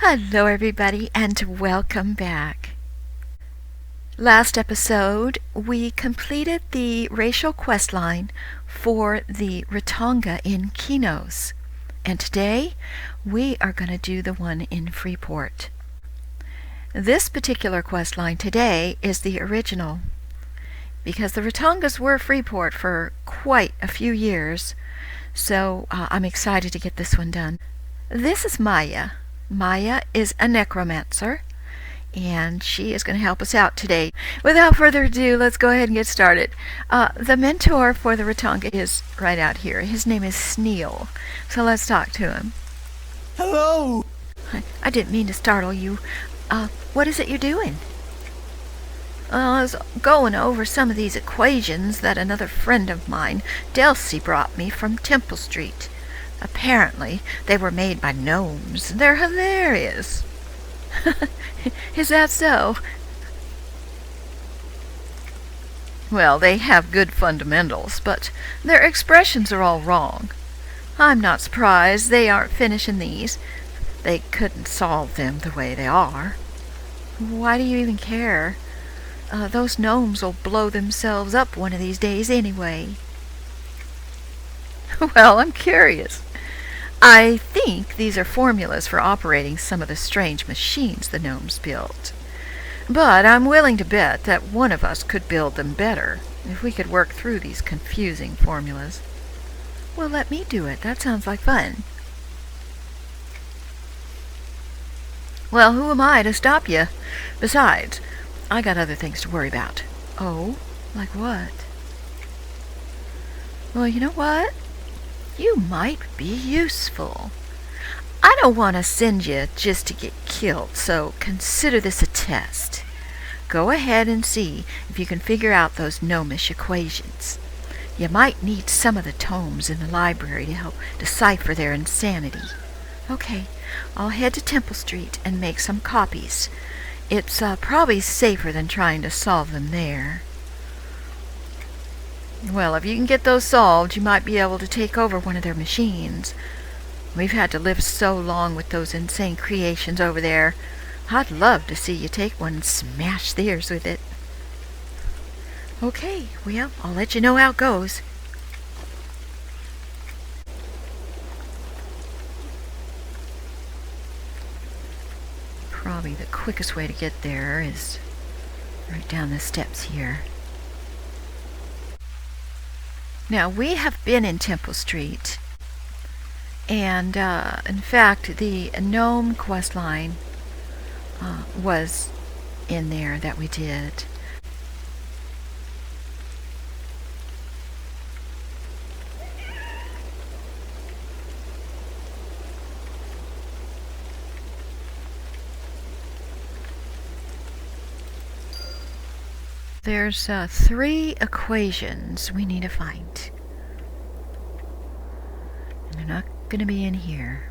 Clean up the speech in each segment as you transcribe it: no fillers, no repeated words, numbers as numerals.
Hello everybody and welcome back. Last episode we completed the racial questline for the Ratonga in Kinos, and today we are going to do the one in Freeport. This particular questline today is the original, because the Ratongas were Freeport for quite a few years, so I'm excited to get this one done. This is Maya. Maya is a necromancer, and she is going to help us out today. Without further ado, let's go ahead and get started. The mentor for the Ratonga is right out here. His name is Sneal, so let's talk to him. Hello! I didn't mean to startle you. What is it you're doing? I was going over some of these equations that another friend of mine, Delcy, brought me from Temple Street. Apparently, they were made by gnomes. They're hilarious. Is that so? Well, they have good fundamentals, but their expressions are all wrong. I'm not surprised they aren't finishing these. They couldn't solve them the way they are. Why do you even care? Those gnomes will blow themselves up one of these days anyway. Well, I'm curious. I think these are formulas for operating some of the strange machines the gnomes built. But I'm willing to bet that one of us could build them better, if we could work through these confusing formulas. Well, let me do it. That sounds like fun. Well, who am I to stop you? Besides, I got other things to worry about. Oh? Like what? Well, you know what? You might be useful. I don't want to send you just to get killed, so consider this a test. Go ahead and see if you can figure out those gnomish equations. You might need some of the tomes in the library to help decipher their insanity. Okay, I'll head to Temple Street and make some copies. It's probably safer than trying to solve them there. Well, if you can get those solved, you might be able to take over one of their machines. We've had to live so long with those insane creations over there. I'd love to see you take one and smash theirs with it. Okay, well, I'll let you know how it goes. Probably the quickest way to get there is right down the steps here. Now, we have been in Temple Street, and in fact, the gnome questline was in there that we did. There's 3 equations we need to find. And they're not going to be in here.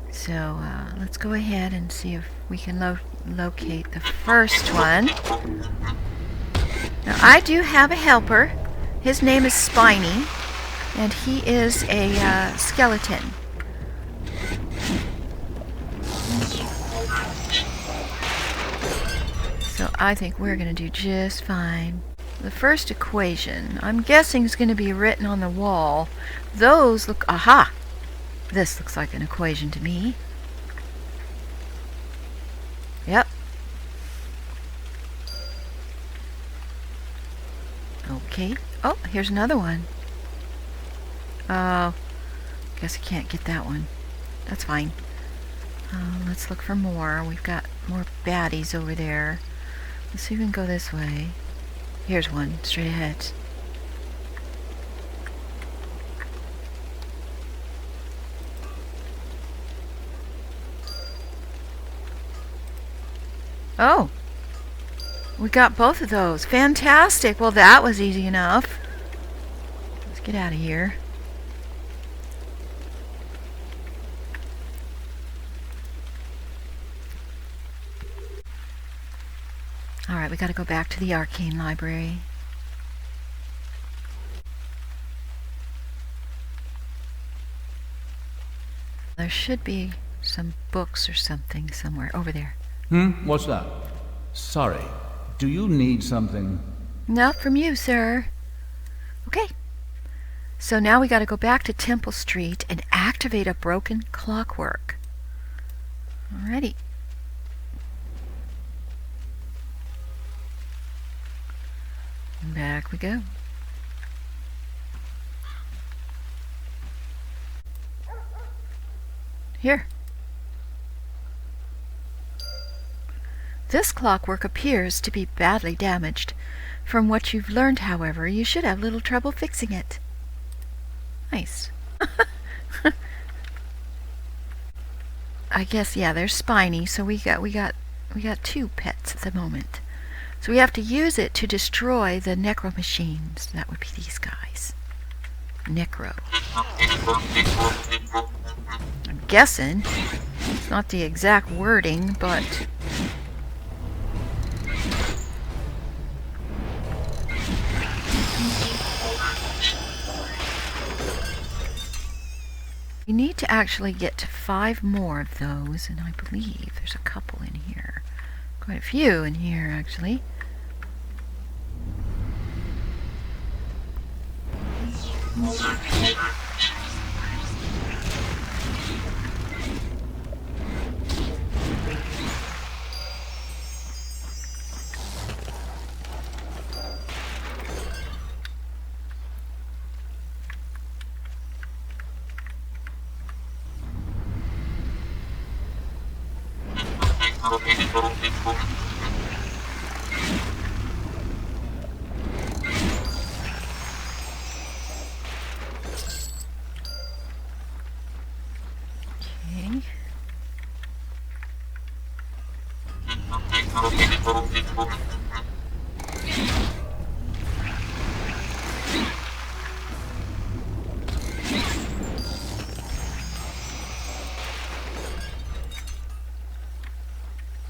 So let's go ahead and see if we can locate the first one. Now, I do have a helper. His name is Spiny, and he is a skeleton. So I think we're going to do just fine. The first equation, I'm guessing, is going to be written on the wall. Those look... Aha! This looks like an equation to me. Yep. Okay. Oh, here's another one. Oh, guess I can't get that one. That's fine. Let's look for more. We've got more baddies over there. Let's see if we can go this way. Here's one, straight ahead. Oh! We got both of those. Fantastic! Well, that was easy enough. Let's get out of here. Alright, we gotta go back to the arcane library. There should be some books or something somewhere. Over there. What's that? Sorry. Do you need something? Not from you, sir. Okay. So now we gotta go back to Temple Street and activate a broken clockwork. Alrighty. And back we go. Here. This clockwork appears to be badly damaged. From what you've learned, however, you should have little trouble fixing it. Nice. I guess, yeah, they're spiny, so we got two pets at the moment. So we have to use it to destroy the necro machines. That would be these guys. Necro. I'm guessing. It's not the exact wording, but you need to actually get to 5 more of those, and I believe there's a couple in here. Quite a few in here, actually.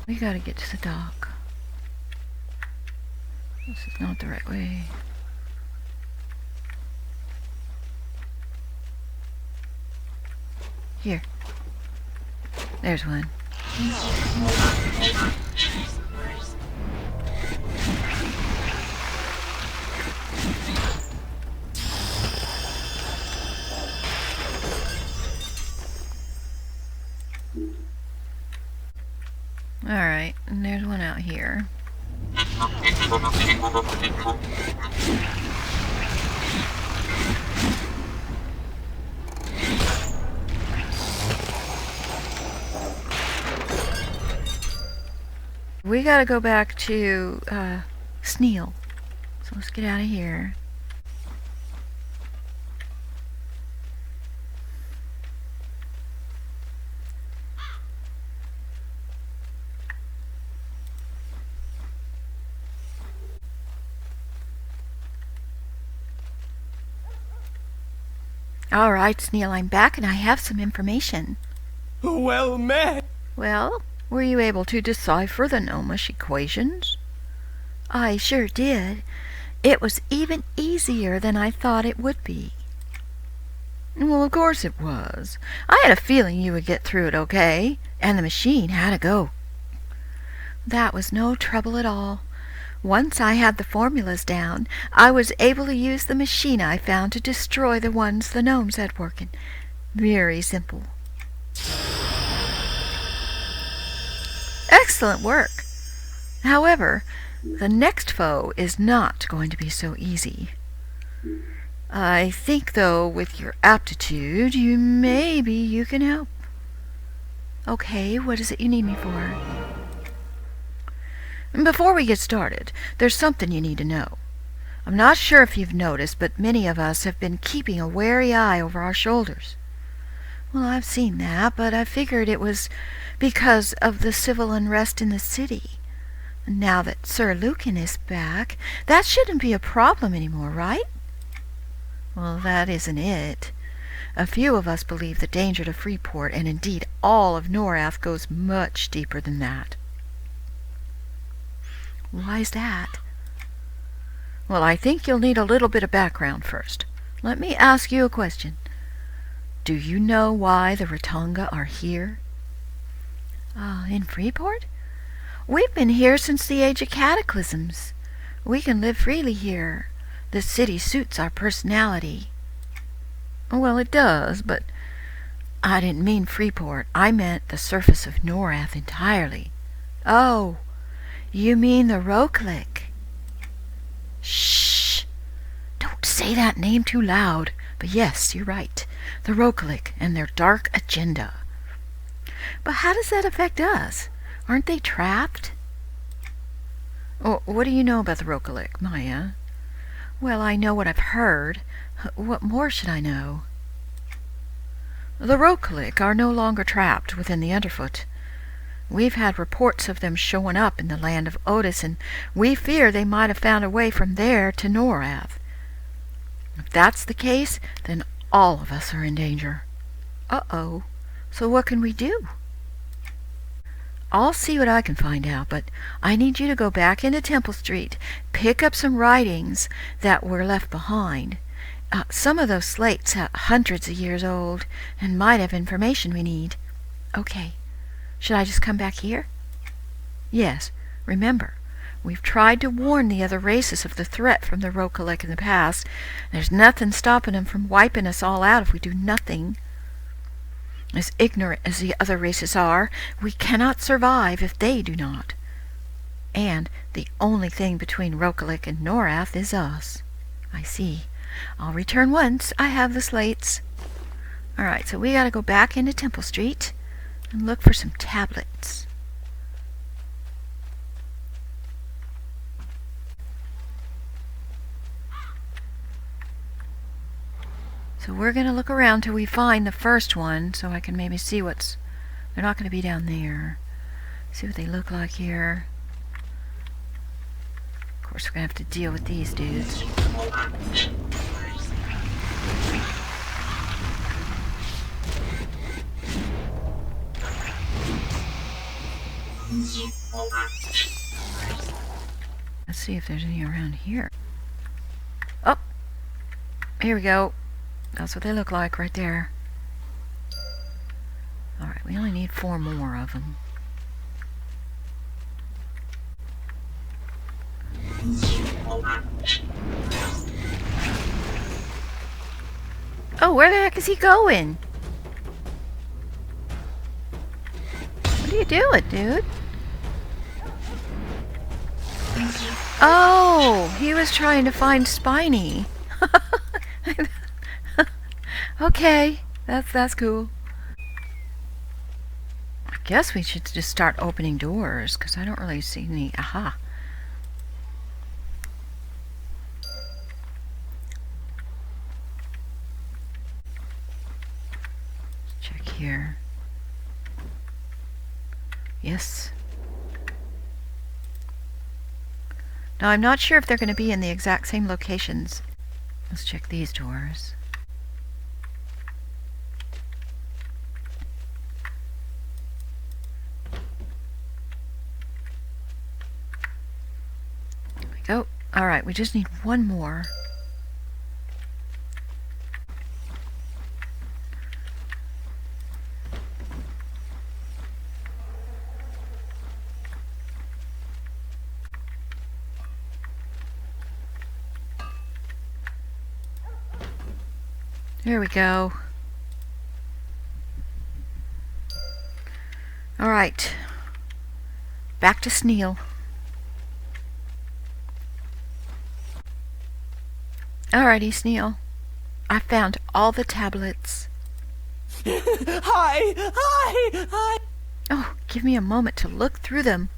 We gotta get to the dock. This is not the right way. Here. There's one. Alright, and there's one out here. We gotta go back to Sneal. So let's get out of here. All right, Sneal, I'm back and I have some information. Well met. Well, were you able to decipher the gnomish equations? I sure did. It was even easier than I thought it would be. Well, of course it was. I had a feeling you would get through it okay, and the machine had to go. That was no trouble at all. Once I had the formulas down, I was able to use the machine I found to destroy the ones the gnomes had working. Very simple. Excellent work. However, the next foe is not going to be so easy. I think, though, with your aptitude, maybe you can help. Okay, what is it you need me for? Before we get started, there's something you need to know. I'm not sure if you've noticed, but many of us have been keeping a wary eye over our shoulders. Well, I've seen that, but I figured it was because of the civil unrest in the city. Now that Sir Lucan is back, that shouldn't be a problem anymore, right? Well, that isn't it. A few of us believe the danger to Freeport, and indeed all of Norath, goes much deeper than that. Why's that? Well, I think you'll need a little bit of background first. Let me ask you a question. Do you know why the Ratonga are here? In Freeport? We've been here since the age of cataclysms. We can live freely here. The city suits our personality. Well, it does, but I didn't mean Freeport. I meant the surface of Norath entirely. Oh, you mean the Roklik. Shh! Don't say that name too loud. But yes, you're right. The Roklik and their dark agenda. But how does that affect us? Aren't they trapped? Oh, what do you know about the Roklik, Maya? Well, I know what I've heard. What more should I know? The Roklik are no longer trapped within the Underfoot. We've had reports of them showing up in the land of Otis, and we fear they might have found a way from there to Norath. If that's the case, then all of us are in danger. Uh-oh. So what can we do? I'll see what I can find out, but I need you to go back into Temple Street, pick up some writings that were left behind. Some of those slates are hundreds of years old and might have information we need. Okay. Should I just come back here? Yes. Remember, we've tried to warn the other races of the threat from the Roklik in the past. There's nothing stopping them from wiping us all out if we do nothing. As ignorant as the other races are, we cannot survive if they do not. And the only thing between Roklik and Norath is us. I see. I'll return once I have the slates. All right, so we gotta go back into Temple Street and look for some tablets. So we're going to look around till we find the first one, so I can maybe see what's... They're not going to be down there. See what they look like here. Of course, we're going to have to deal with these dudes. Let's see if there's any around here. Oh! Here we go. That's what they look like right there. Alright, we only need 4 more of them. Oh, where the heck is he going? What are you doing, dude? Oh, he was trying to find Spiny. Okay, that's cool. I guess we should just start opening doors, because I don't really see any... Aha. Check here. Yes. Now, I'm not sure if they're going to be in the exact same locations. Let's check these doors. Go. All right, we just need 1 more. There we go. All right. Back to Sneal. Alrighty, Sneal. I found all the tablets. Hi! Oh, give me a moment to look through them.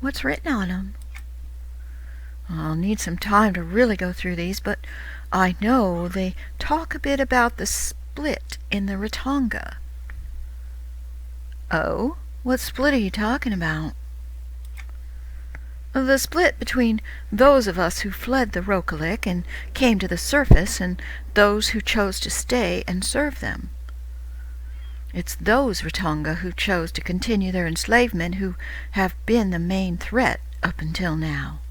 What's written on them? I'll need some time to really go through these, but I know they talk a bit about the split in the Ratonga. Oh? What split are you talking about? The split between those of us who fled the Roklik and came to the surface and those who chose to stay and serve them. It's those Ratonga who chose to continue their enslavement who have been the main threat up until now.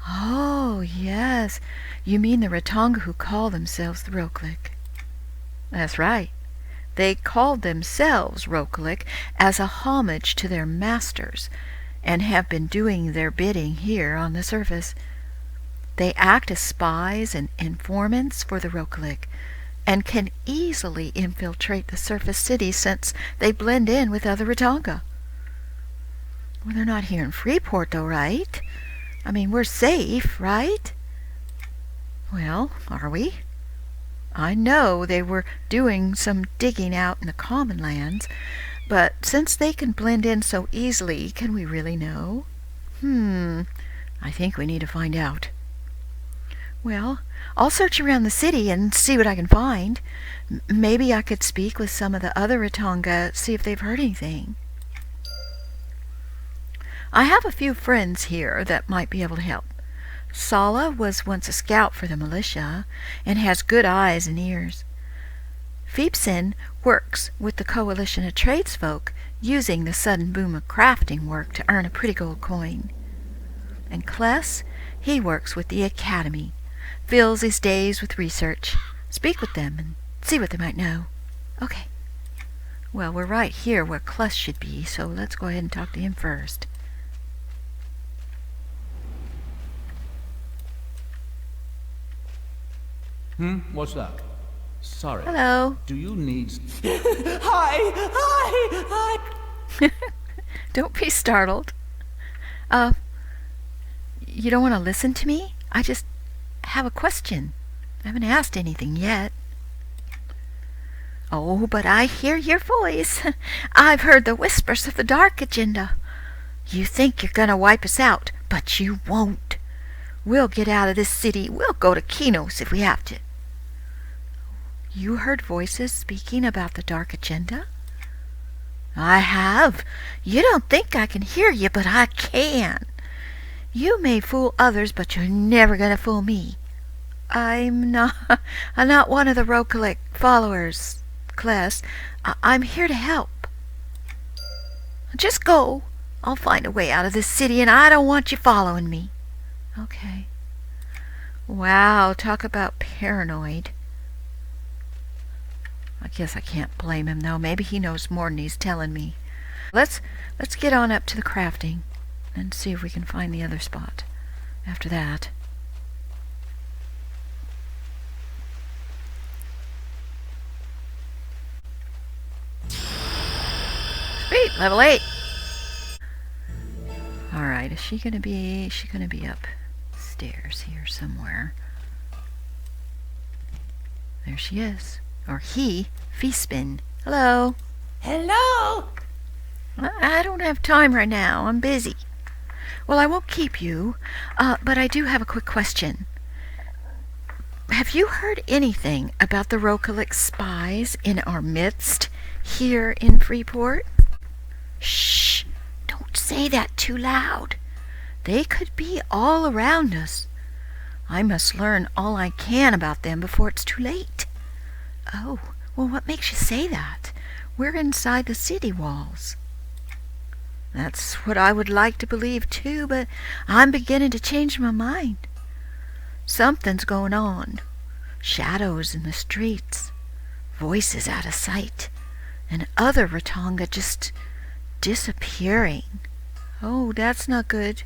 Oh, yes. You mean the Ratonga who call themselves the Roklik. That's right. They called themselves Rokelik as a homage to their masters, and have been doing their bidding here on the surface. They act as spies and informants for the Rokelik, and can easily infiltrate the surface cities since they blend in with other Ratonga. Well, they're not here in Freeport, though, right? I mean, we're safe, right? Well, are we? I know they were doing some digging out in the common lands, but since they can blend in so easily, can we really know? I think we need to find out. Well, I'll search around the city and see what I can find. Maybe I could speak with some of the other Ratonga, see if they've heard anything. I have a few friends here that might be able to help. Sala was once a scout for the militia and has good eyes and ears. Feepson works with the coalition of tradesfolk, using the sudden boom of crafting work to earn a pretty gold coin. And Kless, he works with the academy, fills his days with research. Speak with them and see what they might know. Okay. Well, we're right here where Kless should be, so let's go ahead and talk to him first. What's that? Sorry. Hello. Do you need... Hi! Don't be startled. You don't want to listen to me? I just have a question. I haven't asked anything yet. Oh, but I hear your voice. I've heard the whispers of the dark agenda. You think you're going to wipe us out, but you won't. We'll get out of this city. We'll go to Kinos if we have to. You heard voices speaking about the dark agenda? I have. You don't think I can hear you, but I can. You may fool others, but you're never going to fool me. I'm not one of the Rokelik followers, Kless. I'm here to help. Just go. I'll find a way out of this city, and I don't want you following me. Okay. Wow, talk about paranoid. I guess I can't blame him, though. Maybe he knows more than he's telling me. Let's get on up to the crafting and see if we can find the other spot after that. Sweet, level 8. Alright, is she gonna be upstairs here somewhere? There she is. Or he, Feespin. Hello. Hello! I don't have time right now. I'm busy. Well, I won't keep you, but I do have a quick question. Have you heard anything about the Rokelik spies in our midst here in Freeport? Shh! Don't say that too loud. They could be all around us. I must learn all I can about them before it's too late. Oh, well, what makes you say that? We're inside the city walls. That's what I would like to believe, too, but I'm beginning to change my mind. Something's going on. Shadows in the streets, voices out of sight, and other Ratonga just disappearing. Oh, that's not good.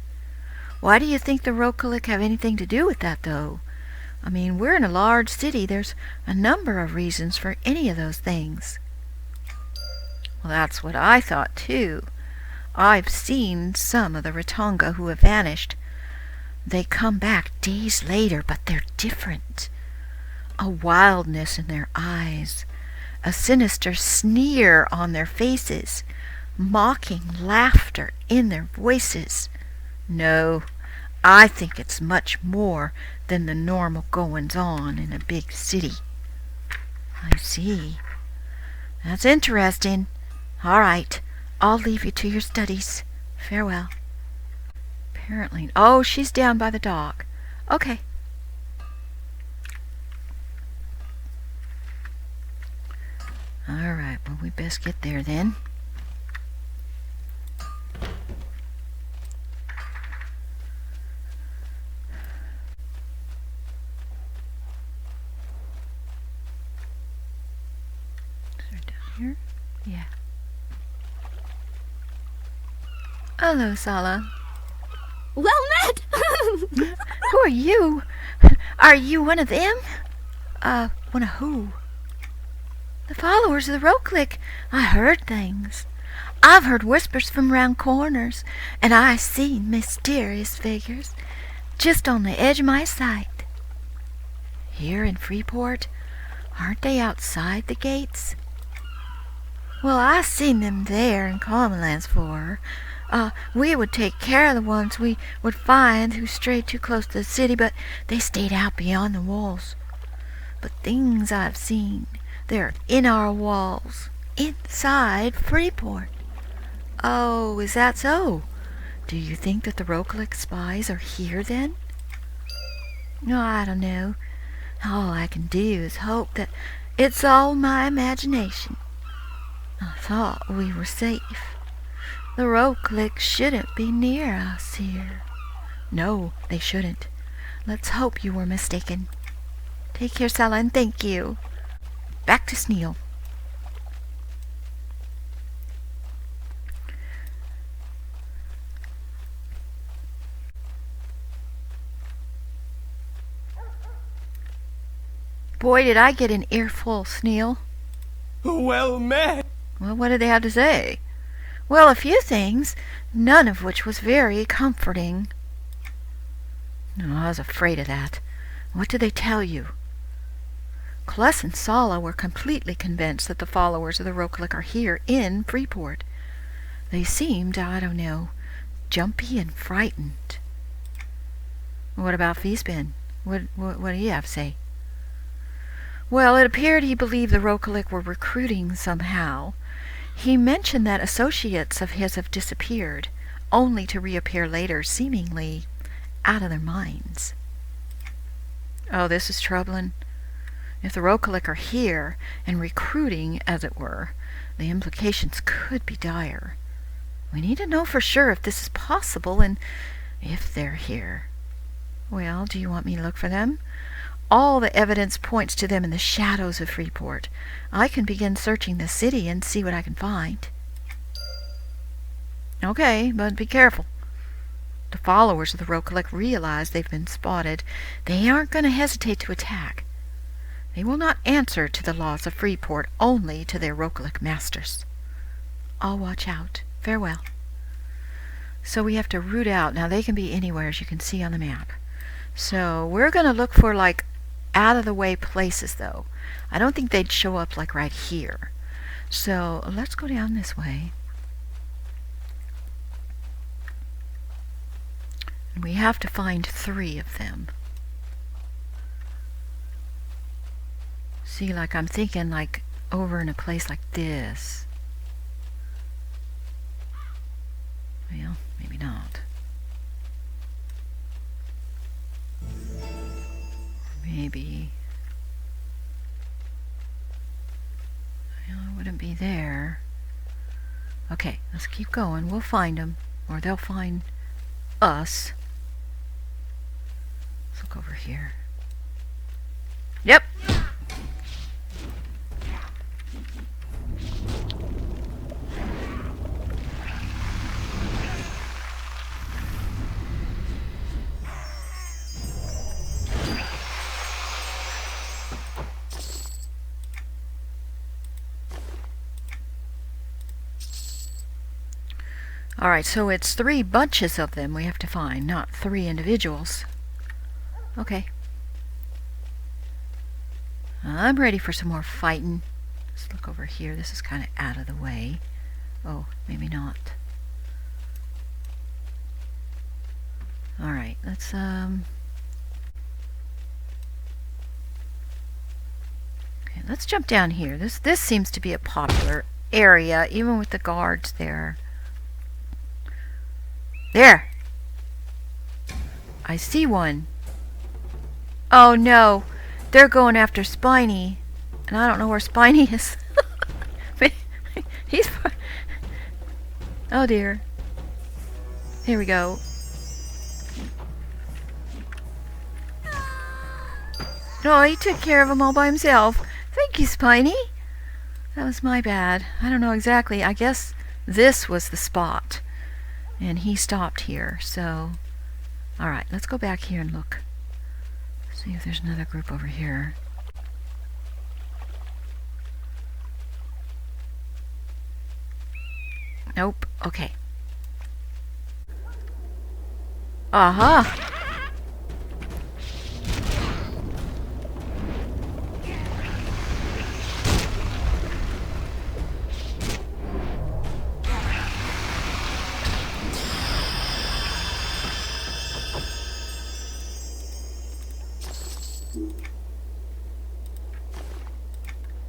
Why do you think the Rokelik have anything to do with that, though? I mean, we're in a large city. There's a number of reasons for any of those things. Well, that's what I thought, too. I've seen some of the Ratonga who have vanished. They come back days later, but they're different. A wildness in their eyes, a sinister sneer on their faces, mocking laughter in their voices. No, I think it's much more than the normal goings-on in a big city. I see. That's interesting. All right, I'll leave you to your studies. Farewell. Apparently... Oh, she's down by the dock. Okay. All right, well, we best get there then. They're down Hello, Sala. Well met! Who are you? Are you one of them? One of who? The followers of the Roklik. I heard things. I've heard whispers from round corners, and I seen mysterious figures just on the edge of my sight. Here in Freeport, aren't they outside the gates? Well, I seen them there in Commonlands for her. We would take care of the ones we would find who strayed too close to the city, but they stayed out beyond the walls. But things I've seen, they're in our walls, inside Freeport. Oh, is that so? Do you think that the Roklik spies are here then? No, I don't know. All I can do is hope that it's all my imagination. I thought we were safe. The Roklik shouldn't be near us here. No, they shouldn't. Let's hope you were mistaken. Take care, Sala, and thank you. Back to Sneal. Boy, did I get an earful, Sneal. Well met. Well, what did they have to say? Well, a few things, none of which was very comforting. No, I was afraid of that. What did they tell you? Kless and Sala were completely convinced that the followers of the Roklik are here in Freeport. They seemed, I don't know, jumpy and frightened. What about Feespin? What do you have to say? Well, it appeared he believed the Roklik were recruiting somehow. He mentioned that associates of his have disappeared, only to reappear later, seemingly out of their minds. Oh, this is troubling. If the Roklik are here, and recruiting, as it were, the implications could be dire. We need to know for sure if this is possible, and if they're here. Well, do you want me to look for them? All the evidence points to them in the shadows of Freeport. I can begin searching the city and see what I can find. Okay, but be careful. The followers of the Roklik realize they've been spotted. They aren't going to hesitate to attack. They will not answer to the laws of Freeport, only to their Roklik masters. I'll watch out. Farewell. So we have to root out. Now, they can be anywhere, as you can see on the map. So we're going to look for, like, out-of-the-way places, though. I don't think they'd show up, like, right here. So let's go down this way. And we have to find 3 of them. See, like, I'm thinking, like, over in a place like this. Well, maybe not. Maybe. Well, it wouldn't be there. Okay, let's keep going. We'll find them, or they'll find us. Let's look over here. Yep. Alright, so it's 3 bunches of them we have to find, not 3 individuals. Okay. I'm ready for some more fighting. Let's look over here. This is kind of out of the way. Oh, maybe not. Alright, let's, okay, let's jump down here. This seems to be a popular area, even with the guards there. There! I see one. Oh no, they're going after Spiny, and I don't know where Spiny is. He's... Oh dear. Here we go. Oh, he took care of them all by himself. Thank you, Spiny. That was my bad. I don't know exactly. I guess this was the spot. And he stopped here, so... Alright, let's go back here and look. See if there's another group over here. Nope. Okay. Aha!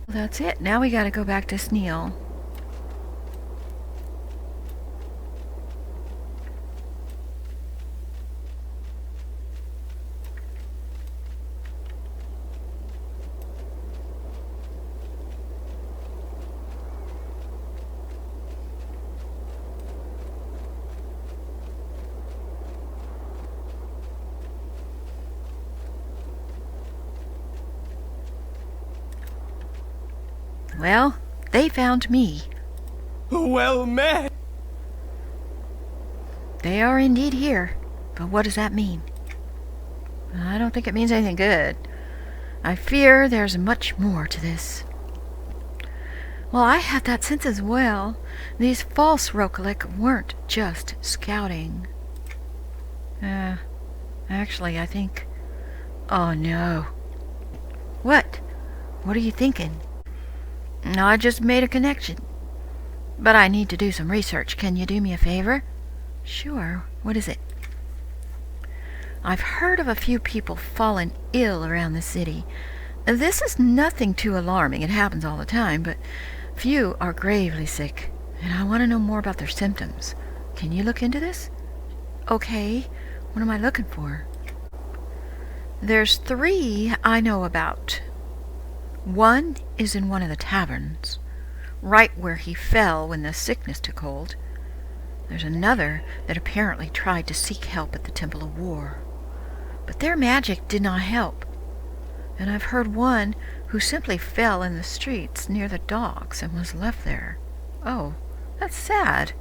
That's it. Now we gotta go back to Sneal. Well, they found me. Well met. They are indeed here. But what does that mean? I don't think it means anything good. I fear there's much more to this. Well, I had that sense as well. These false Rokulik weren't just scouting. Actually, I think... Oh, no. What? What are you thinking? No, I just made a connection. But I need to do some research. Can you do me a favor? Sure. What is it? I've heard of a few people fallen ill around the city. This is nothing too alarming. It happens all the time, but few are gravely sick, and I want to know more about their symptoms. Can you look into this? Okay. What am I looking for? There's 3 I know about. One is in one of the taverns, right where he fell when the sickness took hold. There's another that apparently tried to seek help at the Temple of War. But their magic did not help. And I've heard one who simply fell in the streets near the docks and was left there. Oh, that's sad.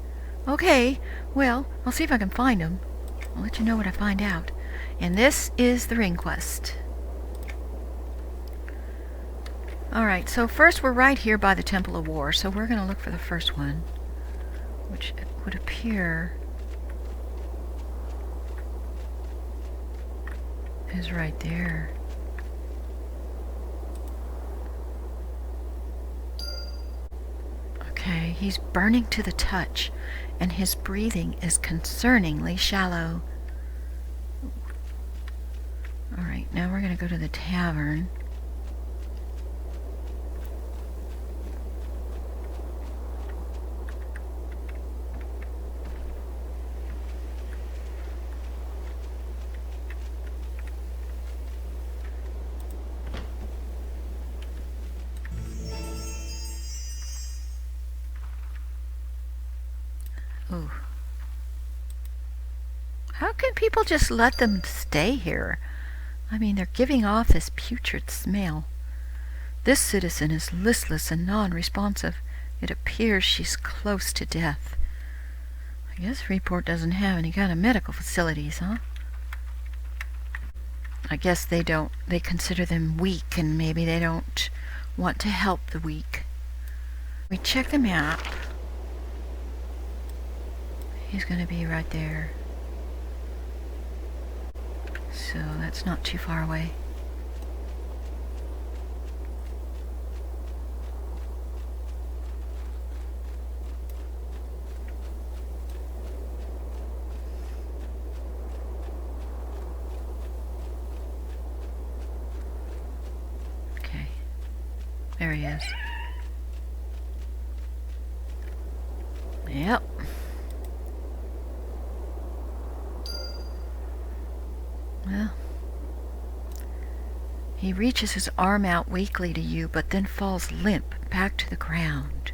Okay, well, I'll see if I can find him. I'll let you know what I find out. And this is the ring quest. Alright, so first we're right here by the Temple of War, so we're going to look for the first one, which would appear is right there. Okay, he's burning to the touch, and his breathing is concerningly shallow. Alright, now we're going to go to the tavern. Ooh. How can people just let them stay here? I mean, they're giving off this putrid smell. This citizen is listless and non-responsive. It appears she's close to death. I guess Freeport doesn't have any kind of medical facilities, huh? I guess they consider them weak, and maybe they don't want to help the weak. We check the map. He's going to be right there. So that's not too far away. Okay. There he is. Yep. Well, he reaches his arm out weakly to you, but then falls limp back to the ground.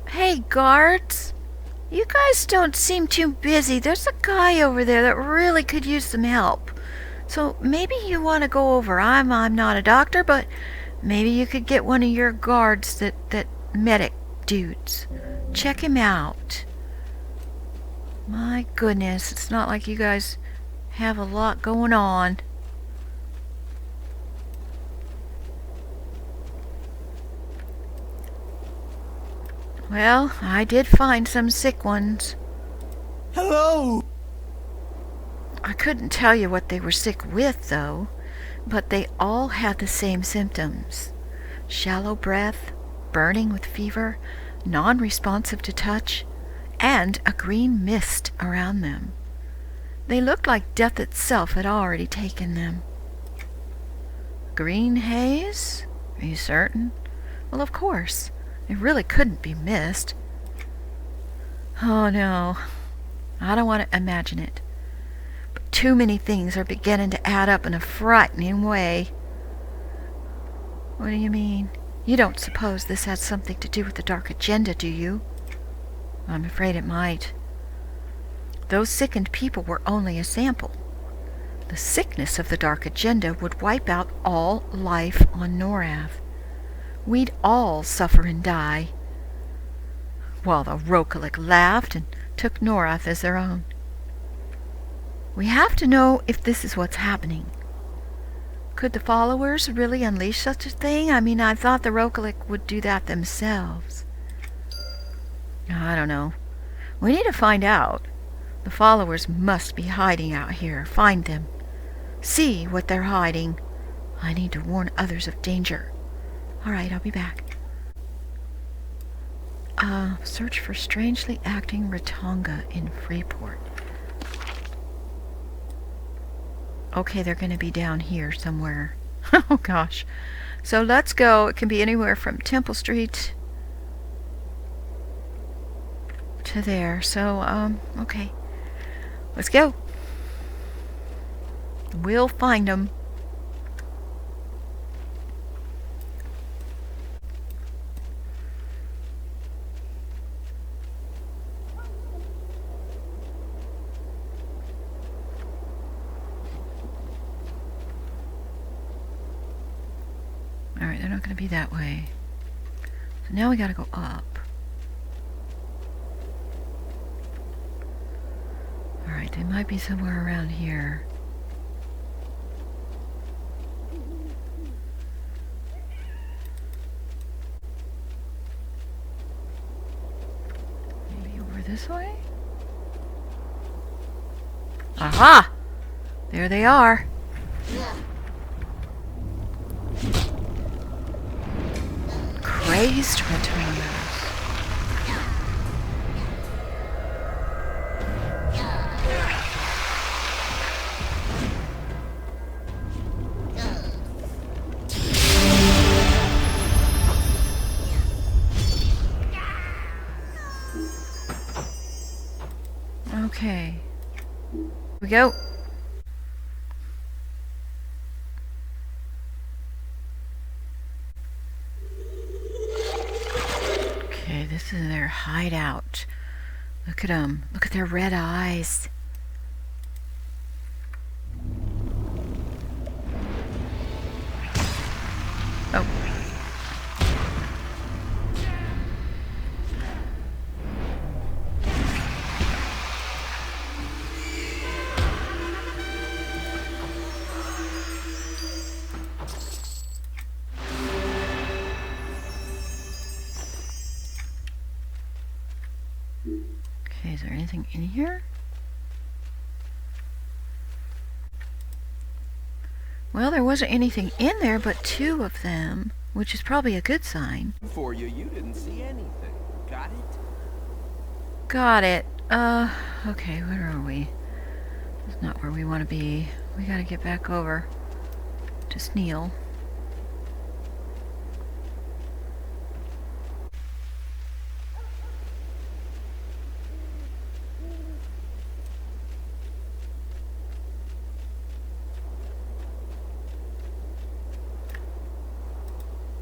Hey, guards! You guys don't seem too busy. There's a guy over there that really could use some help. So maybe you want to go over. I'm not a doctor, but maybe you could get one of your guards that medic dudes. Check him out. My goodness, it's not like you guys have a lot going on. Well, I did find some sick ones. Hello! I couldn't tell you what they were sick with, though, but they all had the same symptoms. Shallow breath, burning with fever, non-responsive to touch, and a green mist around them. They looked like death itself had already taken them. Green haze? Are you certain? Well, of course. It really couldn't be mist. Oh, no. I don't want to imagine it. But too many things are beginning to add up in a frightening way. What do you mean? You don't suppose this has something to do with the dark agenda, do you? I'm afraid it might. Those sickened people were only a sample. The sickness of the dark agenda would wipe out all life on Norath. We'd all suffer and die. While the Rokulik laughed and took Norath as their own. We have to know if this is what's happening. Could the followers really unleash such a thing? I mean, I thought the Rokulik would do that themselves. I don't know. We need to find out. The followers must be hiding out here. Find them. See what they're hiding. I need to warn others of danger. All right, I'll be back. Search for strangely acting Ratonga in Freeport. Okay, they're going to be down here somewhere. Oh, gosh. So let's go. It can be anywhere from Temple Street to there. So, okay. Let's go. We'll find them. Alright, they're not going to be that way. So now we got to go up. Alright, they might be somewhere around here. Maybe over this way? Aha! There they are. Crazed Ratongas. Okay. Here we go. Okay, this is their hideout. Look at them. Look at their red eyes. Oh. Okay, is there anything in here? Well, there wasn't anything in there but two of them, which is probably a good sign. For you didn't see anything. Got it? Got it. Okay, where are we? That's not where we want to be. We gotta get back over to Sneal.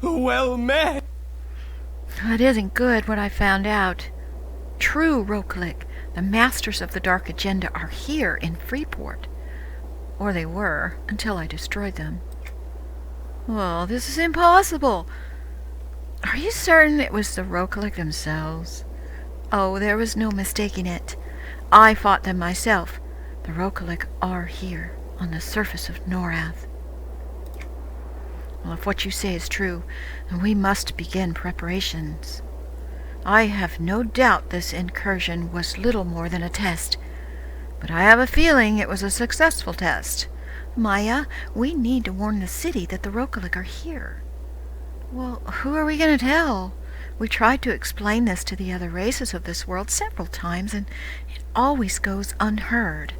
Well met! It isn't good what I found out. True, Rokulik, the masters of the Dark Agenda are here in Freeport. Or they were, until I destroyed them. Well, this is impossible. Are you certain it was the Rokulik themselves? Oh, there was no mistaking it. I fought them myself. The Rokulik are here, on the surface of Norath. Well, if what you say is true, then we must begin preparations. I have no doubt this incursion was little more than a test, but I have a feeling it was a successful test. Maya, we need to warn the city that the Rokulik are here. Well, who are we going to tell? We tried to explain this to the other races of this world several times, and it always goes unheard.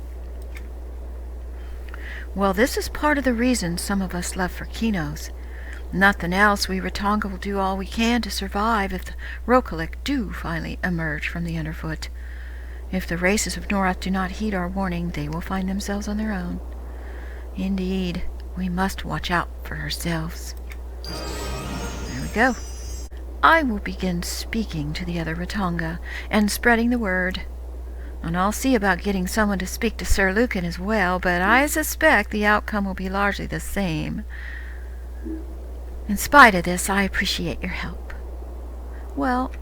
Well, this is part of the reason some of us left for Kinos. Nothing else, we Ratonga will do all we can to survive if the Rokulik do finally emerge from the underfoot. If the races of Norath do not heed our warning, they will find themselves on their own. Indeed, we must watch out for ourselves. There we go. I will begin speaking to the other Ratonga and spreading the word. And I'll see about getting someone to speak to Sir Lucan as well, but I suspect the outcome will be largely the same. In spite of this, I appreciate your help. Well,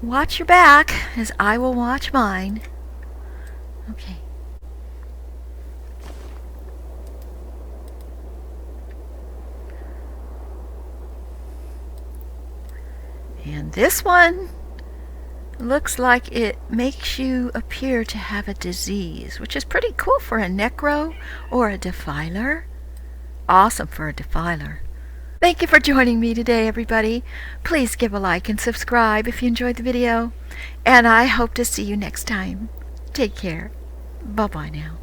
watch your back, as I will watch mine. Okay. And this one looks like it makes you appear to have a disease, which is pretty cool for a necro or a defiler. Awesome for a defiler. Thank you for joining me today, everybody. Please give a like and subscribe if you enjoyed the video. And I hope to see you next time. Take care. Bye-bye now.